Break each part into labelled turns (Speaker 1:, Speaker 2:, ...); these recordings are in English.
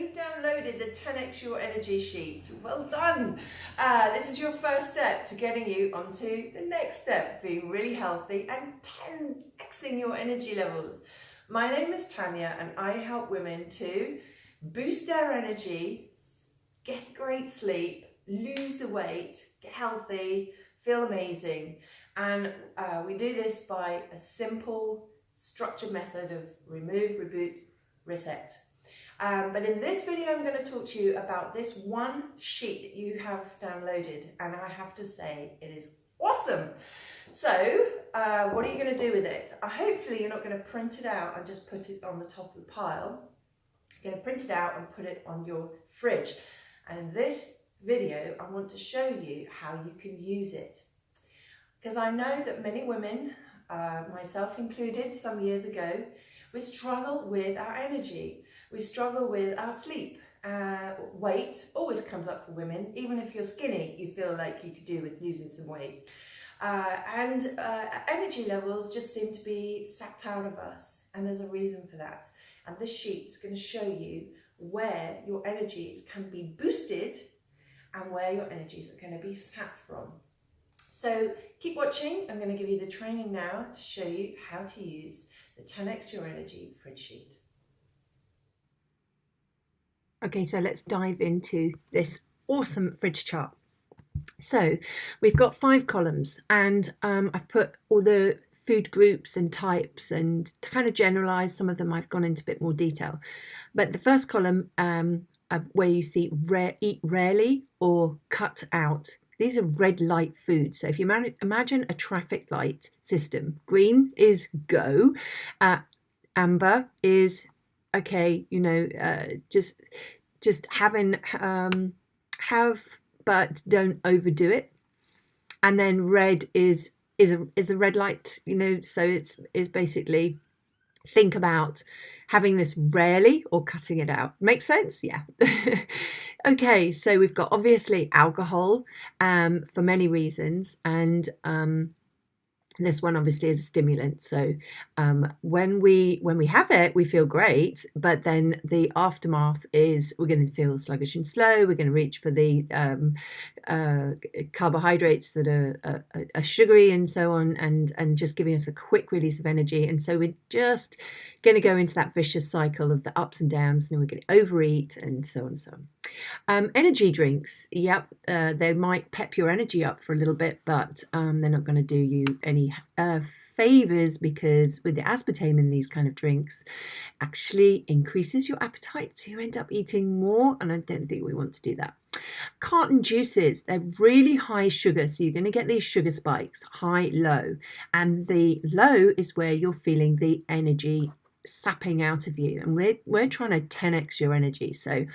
Speaker 1: you've downloaded the 10x Your Energy sheet. Well done. This is your first step to getting you onto the next step, being really healthy and 10xing your energy levels. My name is Tanya and I help women to boost their energy, get great sleep, lose the weight, get healthy, feel amazing. And we do this by a simple structured method of remove, reboot, reset. But in this video, I'm going to talk to you about this one sheet that you have downloaded, and I have to say it is awesome. So what are you going to do with it? Hopefully you're not going to print it out and just put it on the top of the pile. You're going to print it out and put it on your fridge. And in this video, I want to show you how you can use it. Because I know that many women, myself included some years ago, we struggle with our energy. We struggle with our sleep. Weight always comes up for women. Even if you're skinny, you feel like you could do with losing some weight. Energy levels just seem to be sapped out of us. And there's a reason for that. And this sheet is going to show you where your energies can be boosted and where your energies are going to be sapped from. So keep watching. I'm going to give you the training now to show you how to use the 10x Your Energy fridge sheet.
Speaker 2: Okay, so let's dive into this awesome fridge chart. So we've got 5 columns, and I've put all the food groups and types and to kind of generalize. Some of them I've gone into a bit more detail. But the first column where you see eat rarely or cut out. These are red light foods. So if you imagine a traffic light system, green is go, amber is okay, you know, just having have but don't overdo it, and then red is a red light, you know. So it's basically think about having this rarely or cutting it out. Makes sense? Yeah. Okay, so we've got obviously alcohol for many reasons, and this one obviously is a stimulant. So when we have it, we feel great, but then the aftermath is we're going to feel sluggish and slow. We're going to reach for the carbohydrates that are sugary and so on, and just giving us a quick release of energy. And so we're just going to go into that vicious cycle of the ups and downs, and we're going to overeat and so on and so on. Energy drinks, yep, they might pep your energy up for a little bit, but they're not going to do you any favors, because with the aspartame in these kind of drinks actually increases your appetite, so you end up eating more, and I don't think we want to do that. Carton juices, they're really high sugar, so you're going to get these sugar spikes, high, low, and the low is where you're feeling the energy sapping out of you, and we're trying to 10x your energy. So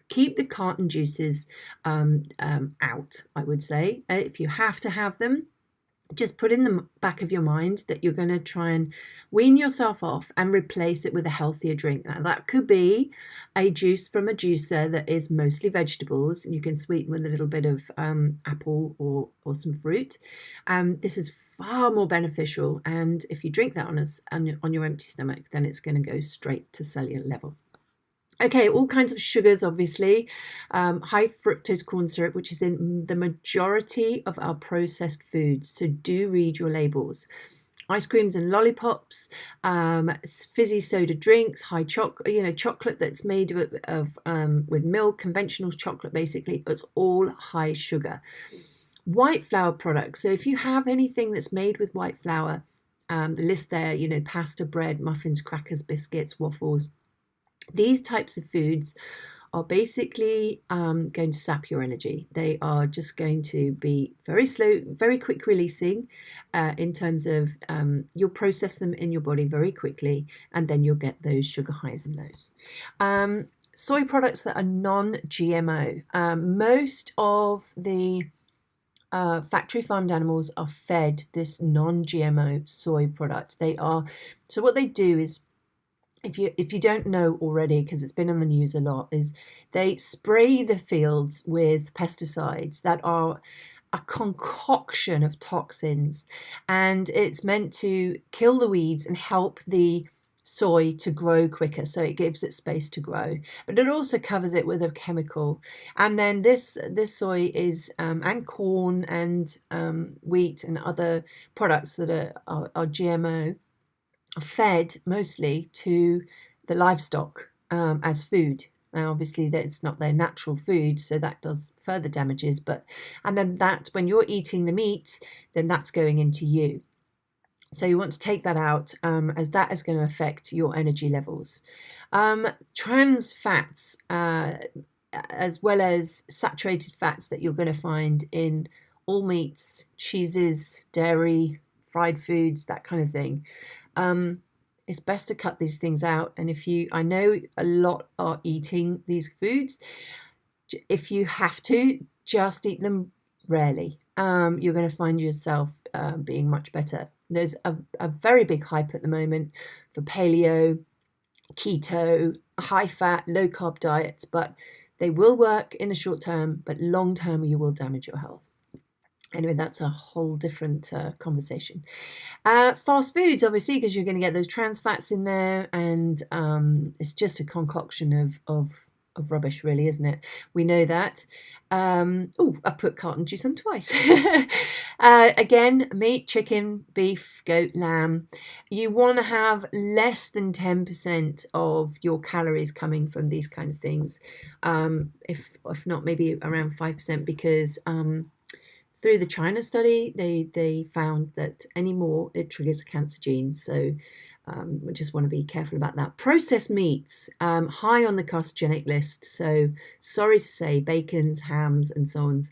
Speaker 2: keep the carton juices out, I would say. If you have to have them, just put in the back of your mind that you're going to try and wean yourself off and replace it with a healthier drink. Now, that could be a juice from a juicer that is mostly vegetables, and you can sweeten with a little bit of apple or some fruit. This is far more beneficial, and if you drink that on your empty stomach, then it's going to go straight to cellular level. Okay, all kinds of sugars, obviously. High fructose corn syrup, which is in the majority of our processed foods. So do read your labels. Ice creams and lollipops, fizzy soda drinks, high chocolate, you know, chocolate that's made with milk, conventional chocolate basically. It's all high sugar. White flour products. So if you have anything that's made with white flour, the list there, you know, pasta, bread, muffins, crackers, biscuits, waffles. These types of foods are basically going to sap your energy. They are just going to be very slow, very quick releasing in terms of you'll process them in your body very quickly, and then you'll get those sugar highs and lows. Soy products that are non-GMO. Most of the factory farmed animals are fed this non-GMO soy product. So what they do is, if you don't know already, because it's been on the news a lot, is they spray the fields with pesticides that are a concoction of toxins, and it's meant to kill the weeds and help the soy to grow quicker, so it gives it space to grow, but it also covers it with a chemical. And then this soy is and corn and wheat and other products that are GMO are fed mostly to the livestock as food. Now, obviously, that's not their natural food, so that does further damages. And then that when you're eating the meat, then that's going into you. So you want to take that out, as that is going to affect your energy levels. Trans fats, as well as saturated fats that you're going to find in all meats, cheeses, dairy, fried foods, that kind of thing. It's best to cut these things out. And I know a lot are eating these foods. If you have to, just eat them rarely. You're going to find yourself being much better. There's a very big hype at the moment for paleo, keto, high fat, low carb diets, but they will work in the short term, but long term you will damage your health. Anyway, that's a whole different conversation. Fast foods, obviously, because you're going to get those trans fats in there, and it's just a concoction of rubbish, really, isn't it? We know that. Oh, I put carton juice on twice. Again, meat, chicken, beef, goat, lamb. You want to have less than 10% of your calories coming from these kind of things. If not, maybe around 5%, because through the China study, they found that any more, it triggers a cancer gene. So we just want to be careful about that. Processed meats, high on the carcinogenic list. So sorry to say, bacons, hams, and so on.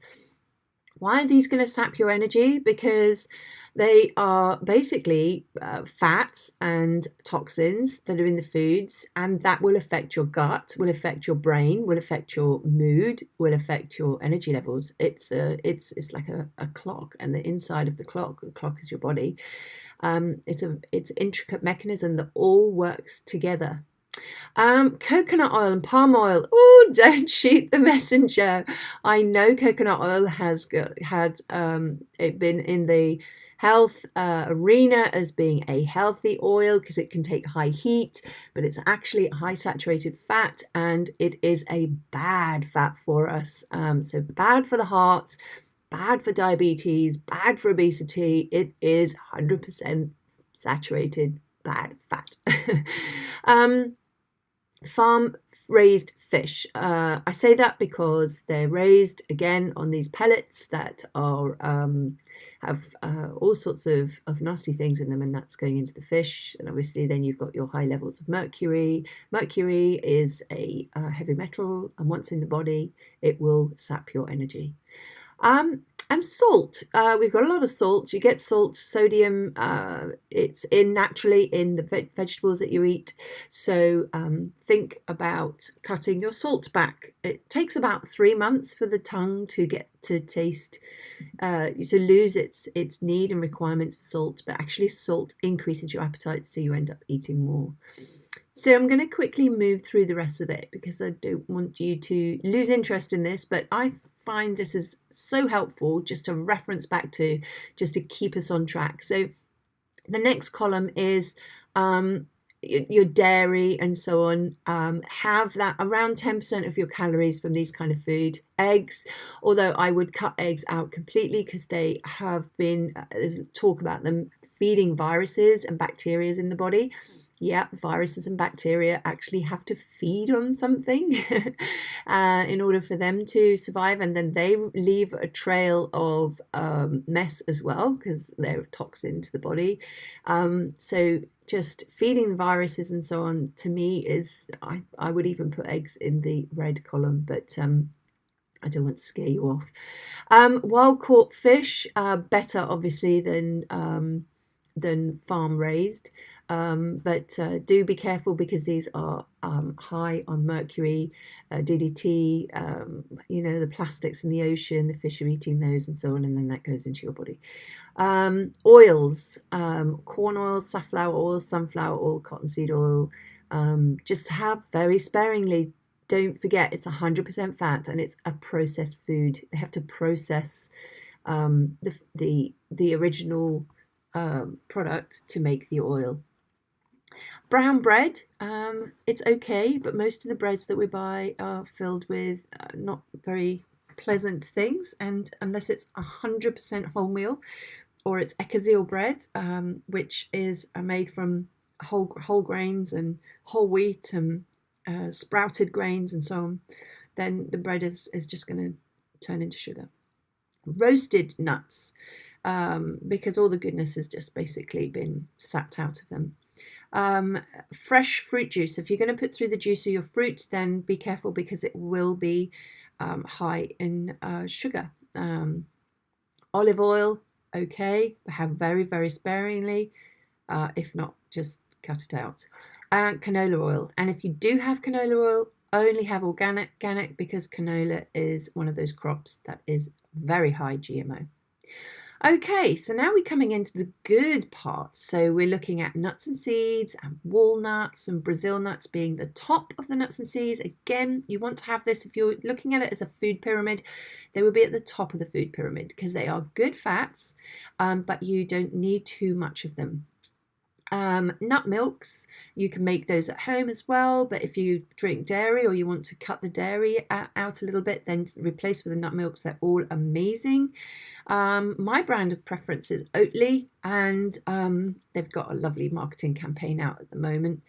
Speaker 2: Why are these going to sap your energy? Because they are basically fats and toxins that are in the foods, and that will affect your gut, will affect your brain, will affect your mood, will affect your energy levels. It's like a clock, and the inside of the clock is your body. It's an intricate mechanism that all works together. Coconut oil and palm oil. Oh, don't shoot the messenger. I know coconut oil has had it been in the health arena as being a healthy oil because it can take high heat, but it's actually high saturated fat, and it is a bad fat for us. So bad for the heart, bad for diabetes, bad for obesity. It is 100% saturated bad fat. Farm raised fish. I say that because they're raised again on these pellets that are have all sorts of nasty things in them, and that's going into the fish. And obviously then you've got your high levels of mercury. Mercury is a heavy metal, and once in the body it will sap your energy. And salt. We've got a lot of salt. You get salt, sodium. It's naturally in the vegetables that you eat. So think about cutting your salt back. It takes about 3 months for the tongue to get to taste, to lose its need and requirements for salt. But actually, salt increases your appetite, so you end up eating more. So I'm going to quickly move through the rest of it because I don't want you to lose interest in this, but I find this is so helpful just to reference back to, just to keep us on track. So the next column is your dairy and so on. Have that around 10% of your calories from these kind of food. Eggs, although I would cut eggs out completely because they have been, there's talk about them feeding viruses and bacteria in the body. Yeah, viruses and bacteria actually have to feed on something in order for them to survive, and then they leave a trail of mess as well because they're a toxin to the body. So just feeding the viruses and so on, to me, is I would even put eggs in the red column, but I don't want to scare you off. Wild caught fish, better obviously than farm raised. But do be careful because these are high on mercury, DDT, the plastics in the ocean, the fish are eating those and so on, and then that goes into your body. Oils, corn oil, safflower oil, sunflower oil, cottonseed oil, just have very sparingly. Don't forget it's 100% fat and it's a processed food. They have to process the original product to make the oil. Brown bread, it's okay, but most of the breads that we buy are filled with not very pleasant things, and unless it's 100% wholemeal, or it's Ecclesia bread, which is made from whole grains and whole wheat and sprouted grains and so on, then the bread is just going to turn into sugar. Roasted nuts, because all the goodness has just basically been sapped out of them. Fresh fruit juice. If you're going to put through the juice of your fruit, then be careful because it will be high in sugar. Olive oil, okay, have very, very sparingly. If not, just cut it out. And canola oil. And if you do have canola oil, only have organic, because canola is one of those crops that is very high GMO. Okay, so now we're coming into the good part. So we're looking at nuts and seeds and walnuts and Brazil nuts being the top of the nuts and seeds. Again, you want to have this, if you're looking at it as a food pyramid, they will be at the top of the food pyramid because they are good fats, but you don't need too much of them. Nut milks, you can make those at home as well, but if you drink dairy or you want to cut the dairy out a little bit, then replace with the nut milks. They're all amazing. My brand of preference is Oatly, and they've got a lovely marketing campaign out at the moment.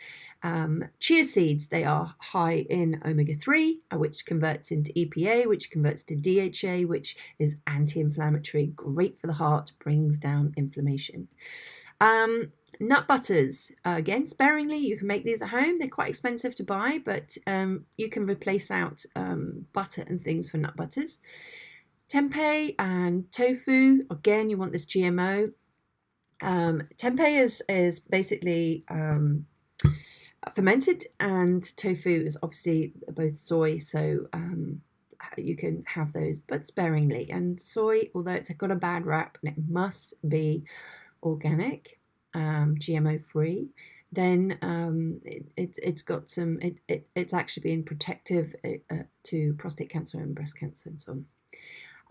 Speaker 2: Chia seeds, they are high in omega-3, which converts into EPA, which converts to DHA, which is anti-inflammatory, great for the heart, brings down inflammation. Nut butters, again, sparingly. You can make these at home. They're quite expensive to buy, but you can replace out butter and things for nut butters. Tempeh and tofu, again, you want this GMO. Tempeh is basically fermented, and tofu is obviously both soy, so you can have those, but sparingly. And soy, although it's got a bad rap and it must be organic, GMO free, then it's got some, it's actually been protective to prostate cancer and breast cancer and so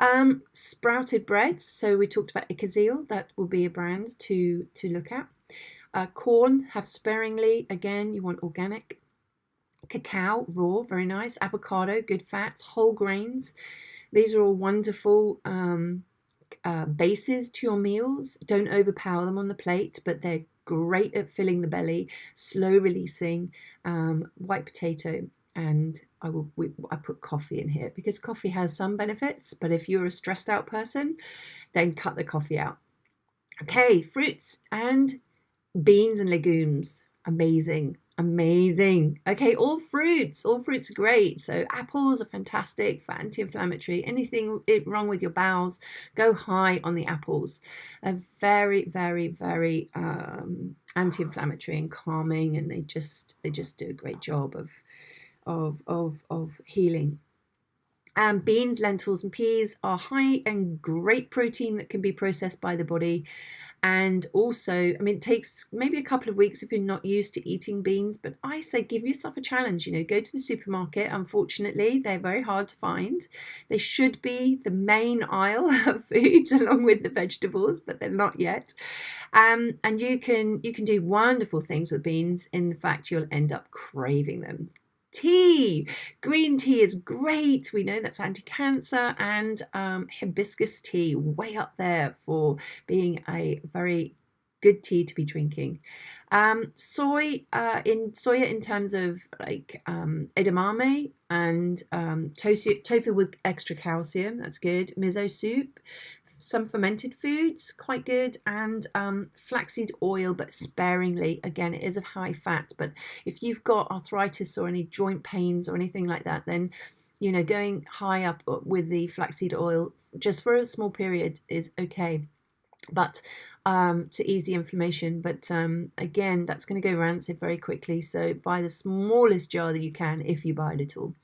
Speaker 2: on. Sprouted breads, so we talked about Ecclesia, that will be a brand to look at. Corn, have sparingly, again, you want organic. Cacao, raw, very nice. Avocado, good fats. Whole grains, these are all wonderful bases to your meals. Don't overpower them on the plate, but they're great at filling the belly, slow releasing. White potato, and I put coffee in here because coffee has some benefits, but if you're a stressed out person, then cut the coffee out. Okay, fruits and beans and legumes, amazing. Okay, all fruits are great. So apples are fantastic for anti-inflammatory. Anything wrong with your bowels, go high on the apples. Are very, very, very anti-inflammatory and calming, and they just do a great job of healing. Beans, lentils, and peas are high and great protein that can be processed by the body. And also, I mean, it takes maybe a couple of weeks if you're not used to eating beans, but I say give yourself a challenge. Go to the supermarket. Unfortunately, they're very hard to find. They should be the main aisle of foods along with the vegetables, but they're not yet. And you can do wonderful things with beans. In fact, you'll end up craving them. Tea, green tea is great. We know that's anti-cancer, and hibiscus tea, way up there for being a very good tea to be drinking. Soya in terms of like edamame and tofu with extra calcium, that's good. Miso soup, some fermented foods, quite good, and flaxseed oil, but sparingly. Again, it is a high fat, but if you've got arthritis or any joint pains or anything like that, then going high up with the flaxseed oil just for a small period is okay, but to ease the inflammation. But again, that's going to go rancid very quickly, so buy the smallest jar that you can if you buy it at all.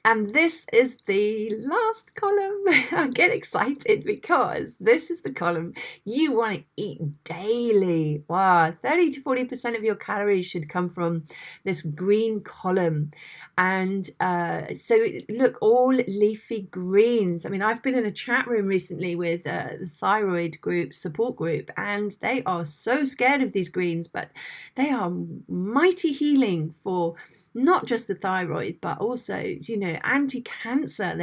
Speaker 2: And this is the last column. I get excited because this is the column you want to eat daily. Wow, 30 to 40% of your calories should come from this green column. And so look, all leafy greens. I mean, I've been in a chat room recently with the thyroid group, support group, and they are so scared of these greens, but they are mighty healing for not just the thyroid, but also, you know, anti-cancer.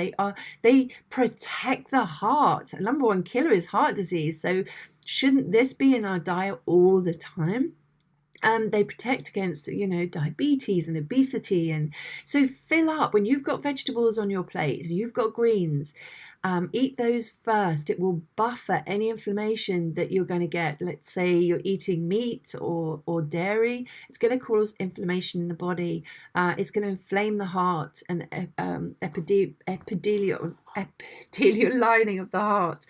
Speaker 2: They protect the heart. Number one killer is heart disease. So shouldn't this be in our diet all the time? They protect against, you know, diabetes and obesity. And so fill up when you've got vegetables on your plate, you've got greens. Eat those first. It will buffer any inflammation that you're going to get. Let's say you're eating meat or dairy. It's going to cause inflammation in the body. It's going to inflame the heart and epithelial lining of the heart.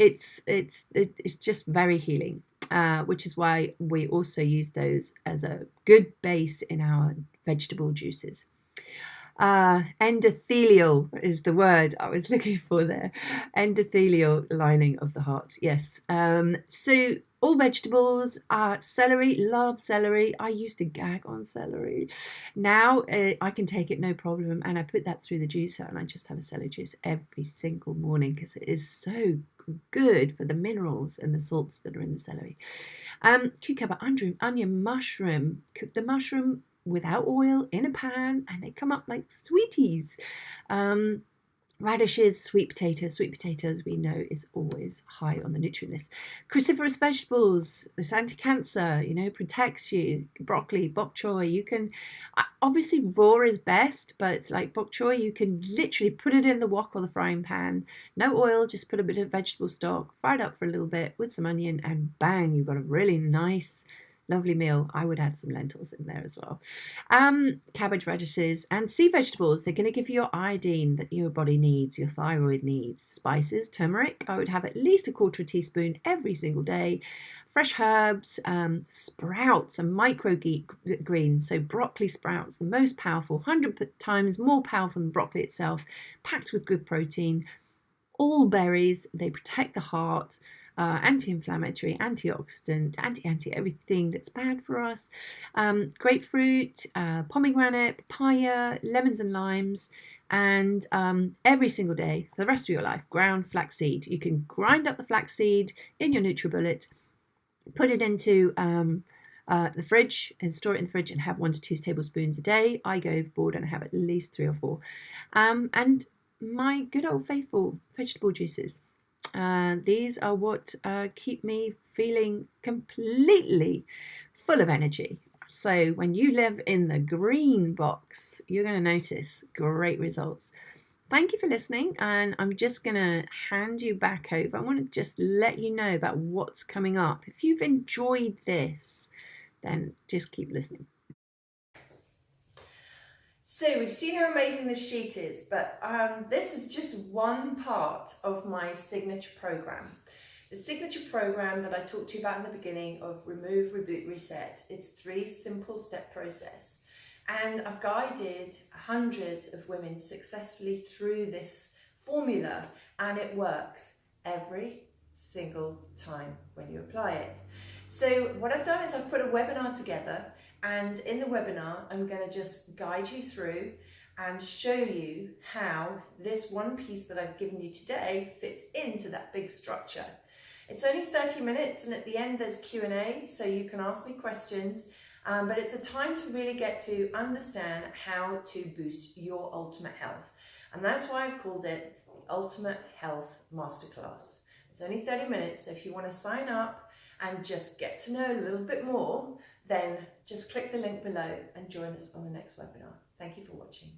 Speaker 2: It's just very healing. Which is why we also use those as a good base in our vegetable juices. Endothelial is the word I was looking for there. Endothelial lining of the heart, yes. So all vegetables, celery, love celery. I used to gag on celery. Now I can take it no problem, and I put that through the juicer and I just have a celery juice every single morning because it is so good for the minerals and the salts that are in the celery. Cucumber, onion, mushroom. Cook the mushroom without oil in a pan and they come up like sweeties. Radishes, sweet potatoes we know is always high on the nutrient list. Cruciferous vegetables, this anti-cancer, you know, protects you. Broccoli, bok choy, you can, obviously raw is best, but like bok choy, you can literally put it in the wok or the frying pan, no oil, just put a bit of vegetable stock, fry it up for a little bit with some onion, and bang, you've got a really nice, lovely meal. I would add some lentils in there as well. Cabbage, radishes, and sea vegetables. They're going to give you your iodine that your body needs, your thyroid needs. Spices, turmeric. I would have at least 1/4 teaspoon every single day. Fresh herbs, sprouts, and microgreens. So broccoli sprouts, the most powerful, 100 times more powerful than broccoli itself, packed with good protein. All berries, they protect the heart. Anti-inflammatory, antioxidant, anti everything that's bad for us. Grapefruit, pomegranate, papaya, lemons and limes, and every single day for the rest of your life, ground flaxseed. You can grind up the flaxseed in your NutriBullet, put it into the fridge and store it in the fridge and have 1 to 2 tablespoons a day. I go overboard and I have at least 3 or 4. And my good old faithful vegetable juices. These are what keep me feeling completely full of energy. So when you live in the green box, you're going to notice great results. Thank you for listening, and I'm just going to hand you back over. I want to just let you know about what's coming up. If you've enjoyed this, then just keep listening.
Speaker 1: So we've seen how amazing this sheet is, but this is just one part of my signature program. The signature program that I talked to you about in the beginning of Remove, Reboot, Reset. It's 3 simple step process. And I've guided hundreds of women successfully through this formula, and it works every single time when you apply it. So what I've done is I've put a webinar together, and in the webinar I'm going to just guide you through and show you how this one piece that I've given you today fits into that big structure. It's only 30 minutes, and at the end there's Q&A, so you can ask me questions, but it's a time to really get to understand how to boost your ultimate health. And that's why I've called it the Ultimate Health Masterclass. It's only 30 minutes, so if you want to sign up and just get to know a little bit more, then just click the link below and join us on the next webinar. Thank you for watching.